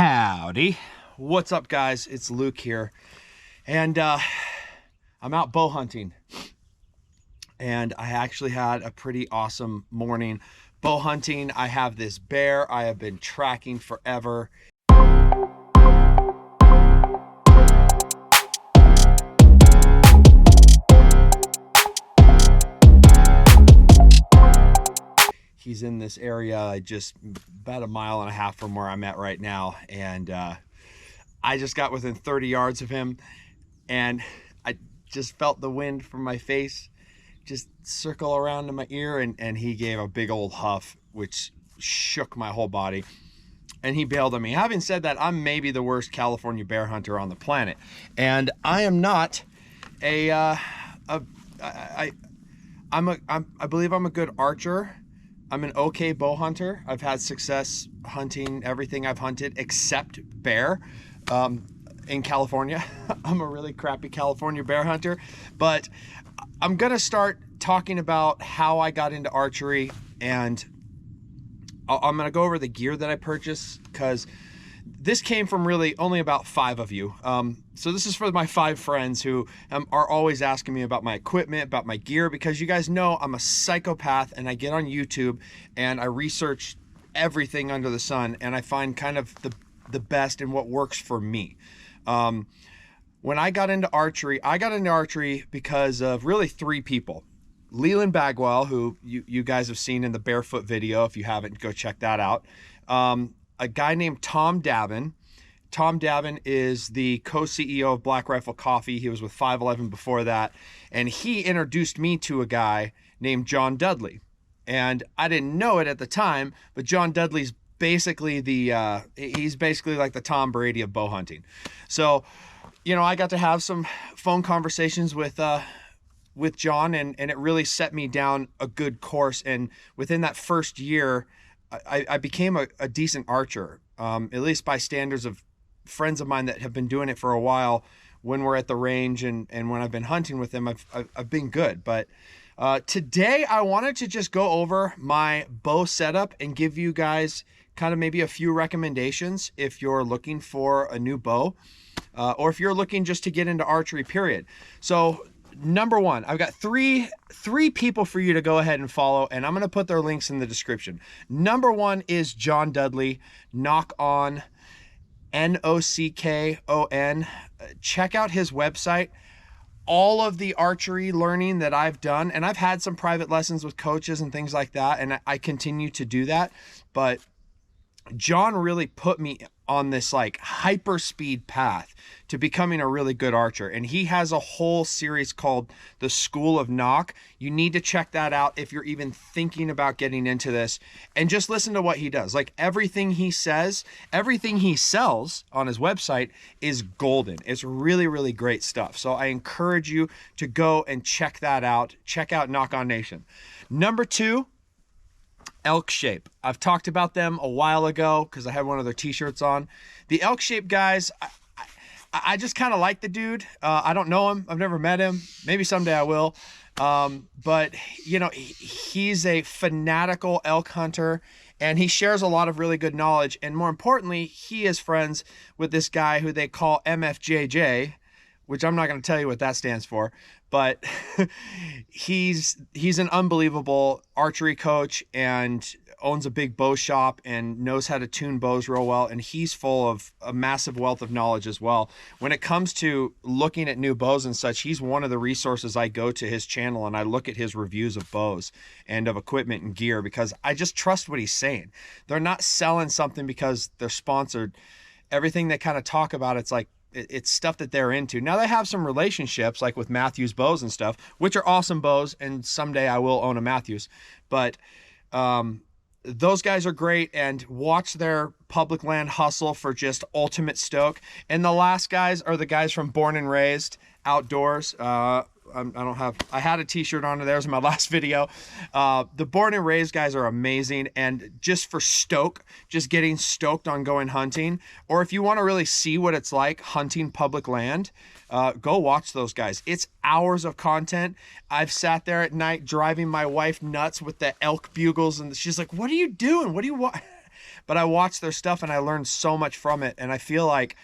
Howdy. What's up, guys? It's Luke here. And I'm out bow hunting. And I actually had a pretty awesome morning bow hunting. I have this bear I have been tracking forever. He's in this area just about 1.5 miles from where I'm at right now. And I just got within 30 yards of him and I just felt the wind from my face just circle around in my ear, and he gave a big old huff, which shook my whole body. And he bailed on me. Having said that, I'm maybe the worst California bear hunter on the planet. And I am not I believe I'm a good archer. I'm an okay bow hunter. I've had success hunting everything I've hunted except bear in California. I'm a really crappy California bear hunter, but I'm gonna start talking about how I got into archery, and I'm gonna go over the gear that I purchased, because this came from really only about 5 of you. So this is for my 5 friends who are always asking me about my equipment, about my gear, because you guys know I'm a psychopath and I get on YouTube and I research everything under the sun and I find kind of the best and what works for me. When I got into archery because of really 3 people. Leland Bagwell, who you guys have seen in the barefoot video. If you haven't, go check that out. A guy named Tom Davin. Tom Davin is the co-CEO of Black Rifle Coffee. He was with 511 before that. And he introduced me to a guy named John Dudley. And I didn't know it at the time, but John Dudley's basically he's basically like the Tom Brady of bow hunting. So, you know, I got to have some phone conversations with John, and it really set me down a good course. And within that first year, I became a decent archer, at least by standards of friends of mine that have been doing it for a while. When we're at the range and when I've been hunting with them, I've been good. But today I wanted to just go over my bow setup and give you guys kind of maybe a few recommendations if you're looking for a new bow, or if you're looking just to get into archery, period. So number 1, I've got three people for you to go ahead and follow, and I'm going to put their links in the description. Number 1 is John Dudley, Nock On, Nockon. Check out his website. All of the archery learning that I've done, and I've had some private lessons with coaches and things like that, and I continue to do that, but John really put me on this like hyper speed path to becoming a really good archer. And he has a whole series called The School of Nock. You need to check that out if you're even thinking about getting into this, and just listen to what he does. Like everything he says, everything he sells on his website is golden. It's really, really great stuff. So I encourage you to go and check that out. Check out Nock On Nation. Number 2, Elk Shape. I've talked about them a while ago because I had one of their t-shirts on. The Elk Shape guys, I just kind of like the dude. I don't know him. I've never met him. Maybe someday I will. But you know, he's a fanatical elk hunter, and he shares a lot of really good knowledge. And more importantly, he is friends with this guy who they call MFJJ, which I'm not going to tell you what that stands for, but he's an unbelievable archery coach and owns a big bow shop and knows how to tune bows real well. And he's full of a massive wealth of knowledge as well. When it comes to looking at new bows and such, he's one of the resources I go to his channel, and I look at his reviews of bows and of equipment and gear because I just trust what he's saying. They're not selling something because they're sponsored. Everything they kind of talk about, it's like, it's stuff that they're into. Now they have some relationships like with Matthews bows and stuff, which are awesome bows, and someday I will own a Matthews, but those guys are great, and watch their public land hustle for just ultimate stoke. And the last guys are the guys from Born and Raised Outdoors. I had a t-shirt on theirs in my last video. The Born and Raised guys are amazing. And just for just getting stoked on going hunting, or if you want to really see what it's like hunting public land, go watch those guys. It's hours of content. I've sat there at night driving my wife nuts with the elk bugles, and she's like, what are you doing? What do you want? but I watched their stuff and I learned so much from it. And I feel like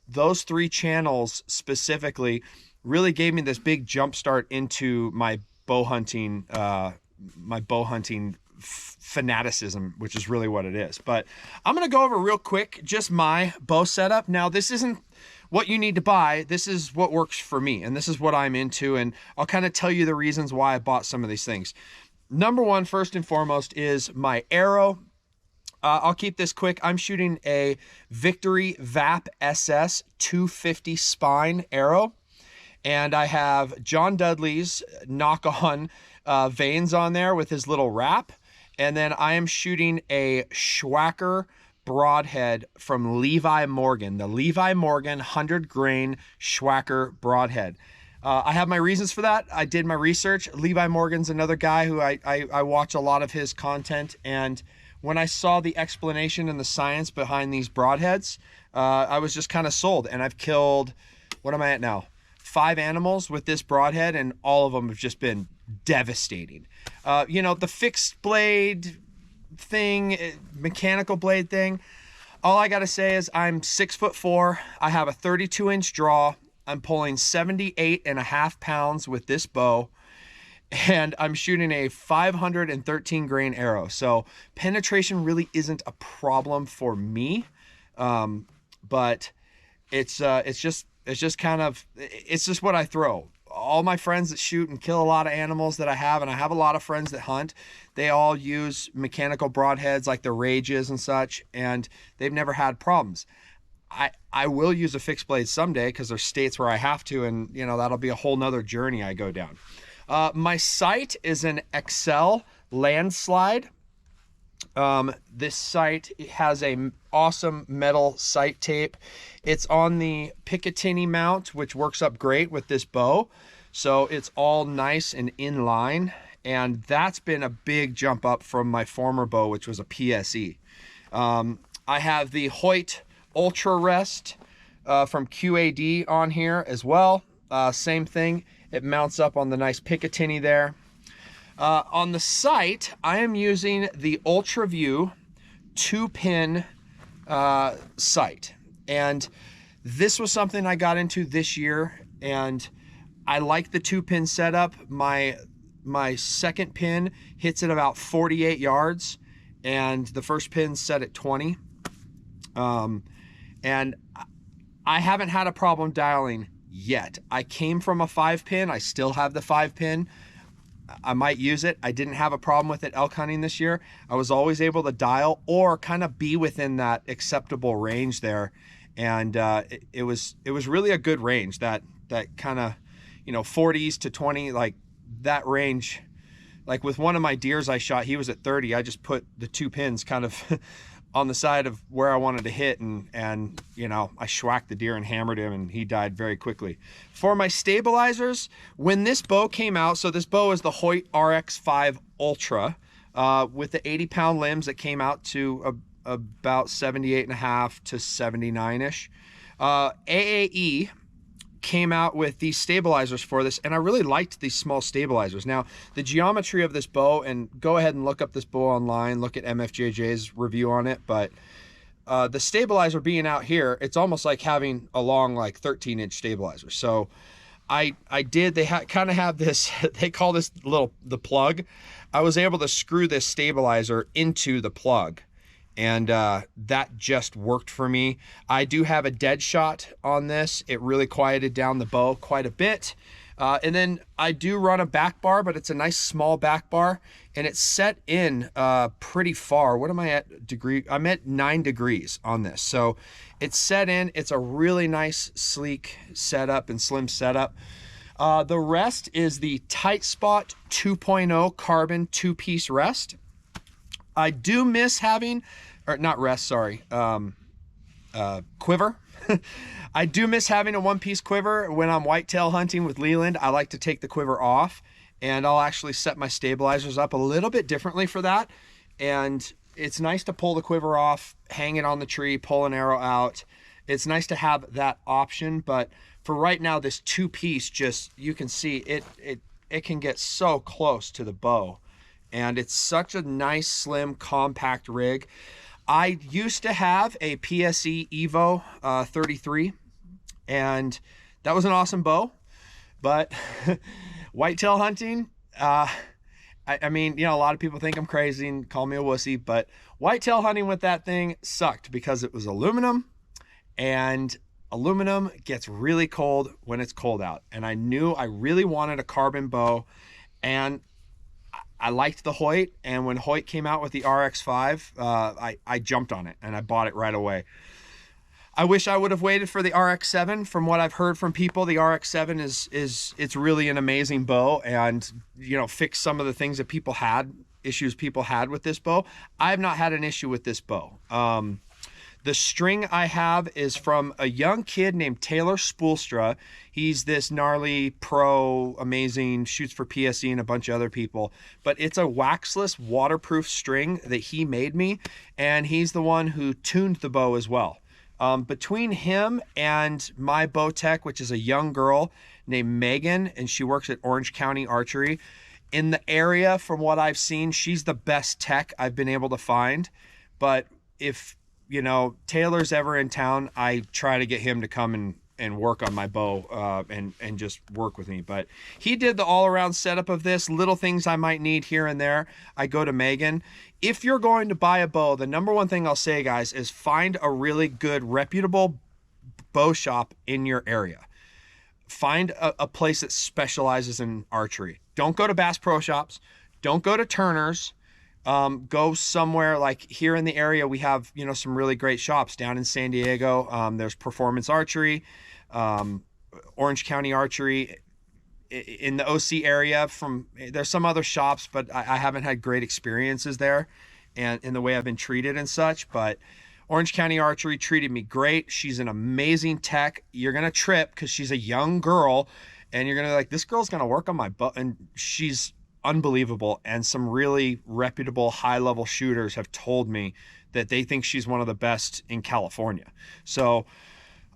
those 3 channels specifically really gave me this big jump start into my bow hunting, fanaticism, which is really what it is. But I'm going to go over real quick just my bow setup. Now, this isn't what you need to buy. This is what works for me, and this is what I'm into, and I'll kind of tell you the reasons why I bought some of these things. Number one, first and foremost, is my arrow. I'll keep this quick. I'm shooting a Victory VAP SS 250 spine arrow, and I have John Dudley's knock-on vanes on there with his little wrap. And then I am shooting a Schwacker broadhead from Levi Morgan, the Levi Morgan 100 grain Schwacker broadhead. I have my reasons for that. I did my research. Levi Morgan's another guy who I watch a lot of his content. And when I saw the explanation and the science behind these broadheads, I was just kind of sold. And I've killed, what am I at now? 5 animals with this broadhead, and all of them have just been devastating. You know, the fixed blade thing, mechanical blade thing, all I gotta say is I'm 6'4". I have a 32-inch draw. I'm pulling 78.5 pounds with this bow, and I'm shooting a 513 grain arrow. So penetration really isn't a problem for me, but it's just kind of, it's just what I throw. All my friends that shoot and kill a lot of animals that I have, and I have a lot of friends that hunt, they all use mechanical broadheads like the Rages and such, and they've never had problems. I will use a fixed blade someday because there's states where I have to, and you know, that'll be a whole nother journey I go down. My sight is an Excel landslide. This sight has a awesome metal sight tape. It's on the Picatinny mount, which works up great with this bow. So it's all nice and in line. And that's been a big jump up from my former bow, which was a PSE. I have the Hoyt Ultra Rest from QAD on here as well. Same thing. It mounts up on the nice Picatinny there. On the sight, I am using the Ultra View 2-pin sight. And this was something I got into this year, and I like the 2-pin setup. My second pin hits at about 48 yards, and the first pin's set at 20. And I haven't had a problem dialing yet. I came from a 5-pin. I still have the 5-pin. I might use it. I didn't have a problem with it elk hunting this year. I was always able to dial or kind of be within that acceptable range there. And it was really a good range, that kind of, you know, 40s to 20, like that range. Like with one of my deers I shot, he was at 30. I just put the 2 pins kind of on the side of where I wanted to hit, and you know, I schwacked the deer and hammered him, and he died very quickly. For my stabilizers, when this bow came out, so this bow is the Hoyt RX5 Ultra with the 80-pound limbs that came out to about 78.5 to 79-ish. AAE came out with these stabilizers for this, and I really liked these small stabilizers. Now, the geometry of this bow, and go ahead and look up this bow online, look at MFJJ's review on it, but the stabilizer being out here, it's almost like having a long, like 13-inch stabilizer. So they kind of have this, they call this the plug. I was able to screw this stabilizer into the plug, and that just worked for me. I do have a dead shot on this. It really quieted down the bow quite a bit. And then I do run a back bar, but it's a nice small back bar, and it's set in pretty far. What am I at degree? I'm at 9 degrees on this. So it's set in. It's a really nice, sleek setup and slim setup. The rest is the Tight Spot 2.0 carbon 2-piece rest. I do miss having, or not rest, sorry, quiver. I do miss having a 1-piece quiver. When I'm whitetail hunting with Leland, I like to take the quiver off, and I'll actually set my stabilizers up a little bit differently for that. And it's nice to pull the quiver off, hang it on the tree, pull an arrow out. It's nice to have that option, but for right now, this 2-piece, just, you can see it can get so close to the bow. And it's such a nice, slim, compact rig. I used to have a PSE Evo 33, and that was an awesome bow, but whitetail hunting, I mean, you know, a lot of people think I'm crazy and call me a wussy, but whitetail hunting with that thing sucked because it was aluminum, and aluminum gets really cold when it's cold out. And I knew I really wanted a carbon bow, and I liked the Hoyt. And when Hoyt came out with the RX5, I jumped on it and I bought it right away. I wish I would have waited for the RX7. From what I've heard from people, the RX7 it's really an amazing bow, and you know, fixed some of the things that issues people had with this bow. I have not had an issue with this bow. The string I have is from a young kid named Taylor Spoolstra. He's this gnarly pro, amazing, shoots for PSE and a bunch of other people. But it's a waxless, waterproof string that he made me, and he's the one who tuned the bow as well. Between him and my bow tech, which is a young girl named Megan, and she works at Orange County Archery, in the area, from what I've seen, she's the best tech I've been able to find. But if, you know, Taylor's ever in town, I try to get him to come and work on my bow and just work with me. But he did the all-around setup of this. Little things I might need here and there, I go to Megan. If you're going to buy a bow, the number one thing I'll say, guys, is find a really good, reputable bow shop in your area. Find a place that specializes in archery. Don't go to Bass Pro Shops. Don't go to Turner's. Go somewhere like here in the area. We have, you know, some really great shops down in San Diego. There's Performance Archery, Orange County Archery. In the OC area, there's some other shops, but I haven't had great experiences there, and in the way I've been treated and such. But Orange County Archery treated me great. She's an amazing tech. You're gonna trip because she's a young girl, and you're gonna be like, this girl's gonna work on my bow, and she's unbelievable. And some really reputable high-level shooters have told me that they think she's one of the best in California. So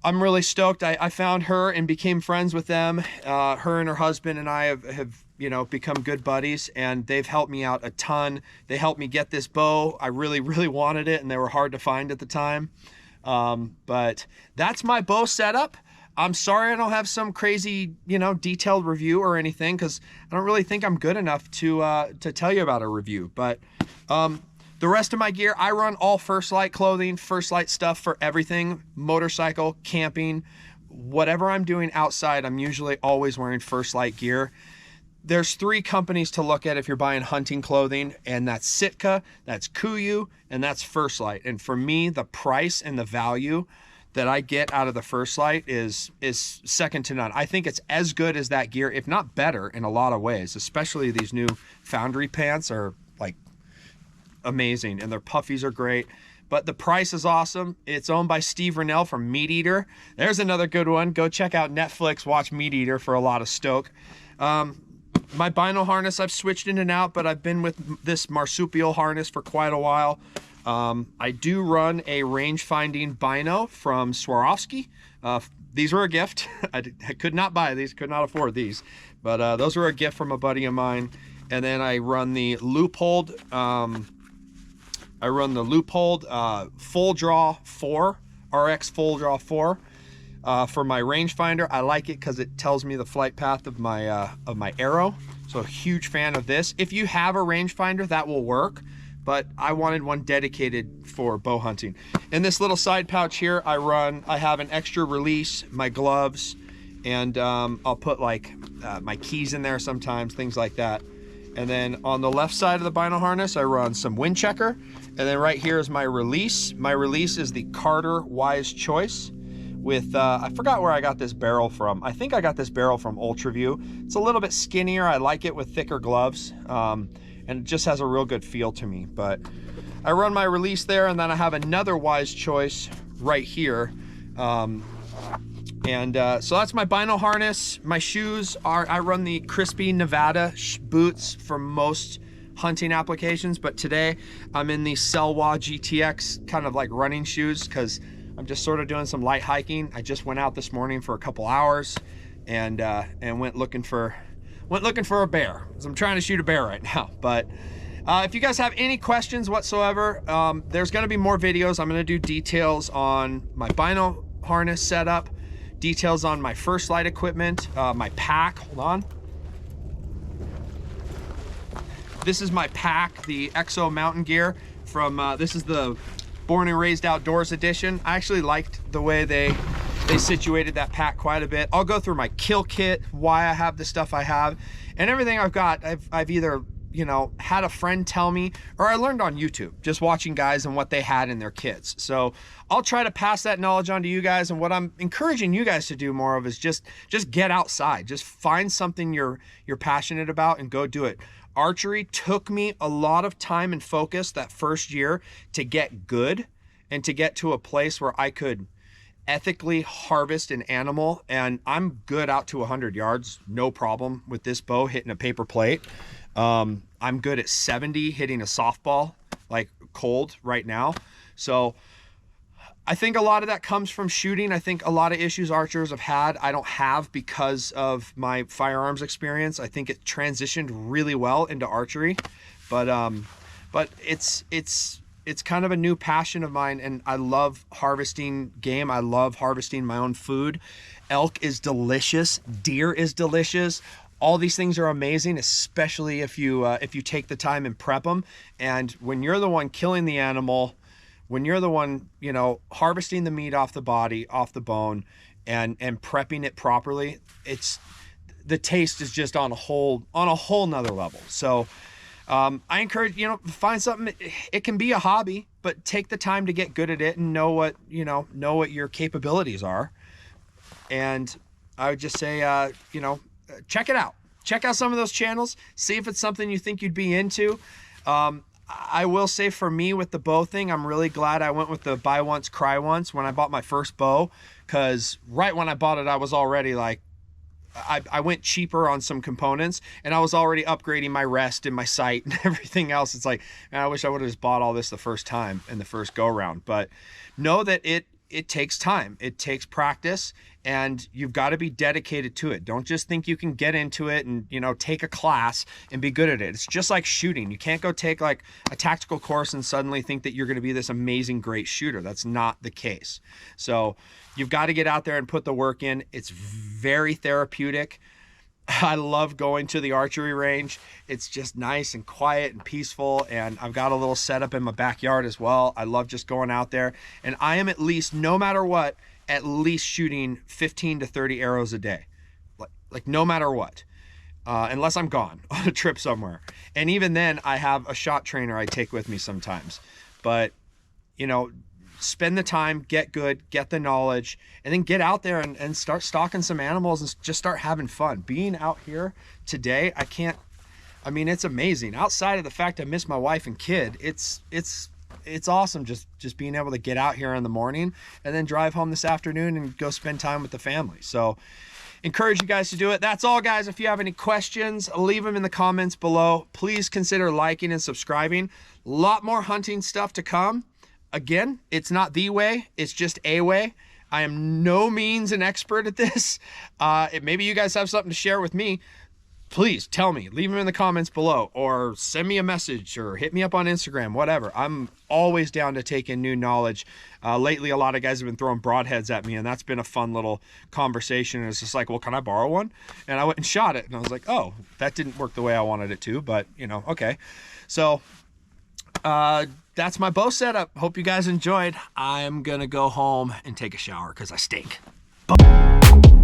I'm really stoked. I found her and became friends with them. Her and her husband and I have you know, become good buddies, and they've helped me out a ton. They helped me get this bow. I really, really wanted it, and they were hard to find at the time. But that's my bow setup. I'm sorry I don't have some crazy, you know, detailed review or anything, because I don't really think I'm good enough to tell you about a review. But the rest of my gear, I run all First Light clothing, First Light stuff for everything, motorcycle, camping, whatever I'm doing outside, I'm usually always wearing First Light gear. There's 3 companies to look at if you're buying hunting clothing, and that's Sitka, that's Kuiu, and that's First Light. And for me, the price and the value that I get out of the First Light is second to none. I think it's as good as that gear, if not better in a lot of ways, especially these new Foundry pants are like amazing, and their puffies are great. But the price is awesome. It's owned by Steve Rennell from Meat Eater. There's another good one. Go check out Netflix, watch Meat Eater for a lot of stoke. My bino harness, I've switched in and out, but I've been with this marsupial harness for quite a while. I do run a range-finding bino from Swarovski. These were a gift. I could not buy these, could not afford these, but those were a gift from a buddy of mine. And then I run the Leupold. Full Draw 4, RX Full Draw 4. For my rangefinder, I like it because it tells me the flight path of my arrow. So a huge fan of this. If you have a rangefinder, that will work, but I wanted one dedicated for bow hunting. In this little side pouch here, I have an extra release, my gloves, and I'll put like my keys in there sometimes, things like that. And then on the left side of the bino harness, I run some wind checker. And then right here is my release. My release is the Carter Wise Choice with, I forgot where I got this barrel from. I think I got this barrel from UltraView. It's a little bit skinnier. I like it with thicker gloves. And it just has a real good feel to me. But I run my release there, and then I have another Wise Choice right here. So that's my bino harness. My shoes are, I run the Crispy Nevada boots for most hunting applications, but today I'm in the Selwa GTX kind of like running shoes because I'm just sort of doing some light hiking. I just went out this morning for a couple hours and went looking for a bear. So I'm trying to shoot a bear right now, but If you guys have any questions whatsoever, there's going to be more videos. I'm going to do details on my bino harness setup, details on my first light equipment, my pack. Hold on. This is my pack, the Exo mountain gear from, this is the Born and Raised Outdoors edition. I actually liked the way they situated that pack quite a bit. I'll go through my kill kit, why I have the stuff I have, and everything I've got. I've either, you know, had a friend tell me, or I learned on YouTube, just watching guys and what they had in their kits. So I'll try to pass that knowledge on to you guys. And what I'm encouraging you guys to do more of is just get outside. Just find something you're passionate about and go do it. Archery took me a lot of time and focus that first year to get good and to get to a place where I could ethically harvest an animal. And I'm good out to 100 yards, no problem with this bow hitting a paper plate. I'm good at 70 hitting a softball, like cold right now. So I think a lot of that comes from shooting. I think a lot of issues archers have had, I don't have because of my firearms experience. I think it transitioned really well into archery, but it's kind of a new passion of mine, and I love harvesting game. I love harvesting my own food. Elk is delicious. Deer is delicious. All these things are amazing, especially if you take the time and prep them. And when you're the one killing the animal, when you're the one, you know, harvesting the meat off the body, off the bone, and prepping it properly, the taste is just on a whole nother level. So I encourage, you know, find something. It can be a hobby, but take the time to get good at it and know what your capabilities are. And I would just say, you know, check it out. Check out some of those channels. See if it's something you think you'd be into. I will say for me with the bow thing, I'm really glad I went with the buy once, cry once when I bought my first bow, because right when I bought it, I was already like, I went cheaper on some components, and I was already upgrading my rest and my sight and everything else. It's like, man, I wish I would have just bought all this the first time in the first go round. But know that it takes time. It takes practice, and you've got to be dedicated to it. Don't just think you can get into it and, you know, take a class and be good at it. It's just like shooting. You can't go take like a tactical course and suddenly think that you're going to be this amazing, great shooter. That's not the case. So you've got to get out there and put the work in. It's very therapeutic. I love going to the archery range. It's just nice and quiet and peaceful, and I've got a little setup in my backyard as well. I love just going out there, and I am at least, no matter what, at least shooting 15 to 30 arrows a day, like no matter what, unless I'm gone on a trip somewhere. And even then, I have a shot trainer I take with me sometimes. But, you know, spend the time, get good, get the knowledge, and then get out there and start stalking some animals and just start having fun. Being out here today, I mean, it's amazing. Outside of the fact I miss my wife and kid, it's awesome just being able to get out here in the morning and then drive home this afternoon and go spend time with the family. So encourage you guys to do it. That's all, guys. If you have any questions, leave them in the comments below. Please consider liking and subscribing. A lot more hunting stuff to come. Again, it's not the way, it's just a way. I am no means an expert at this. Maybe you guys have something to share with me. Please tell me, leave them in the comments below, or send me a message, or hit me up on Instagram, whatever. I'm always down to take in new knowledge. Lately, a lot of guys have been throwing broadheads at me, and that's been a fun little conversation. And it's just like, well, can I borrow one? And I went and shot it, and I was like, oh, that didn't work the way I wanted it to, but you know, okay. So that's my bow setup. Hope you guys enjoyed. I'm gonna go home and take a shower because I stink. Boom.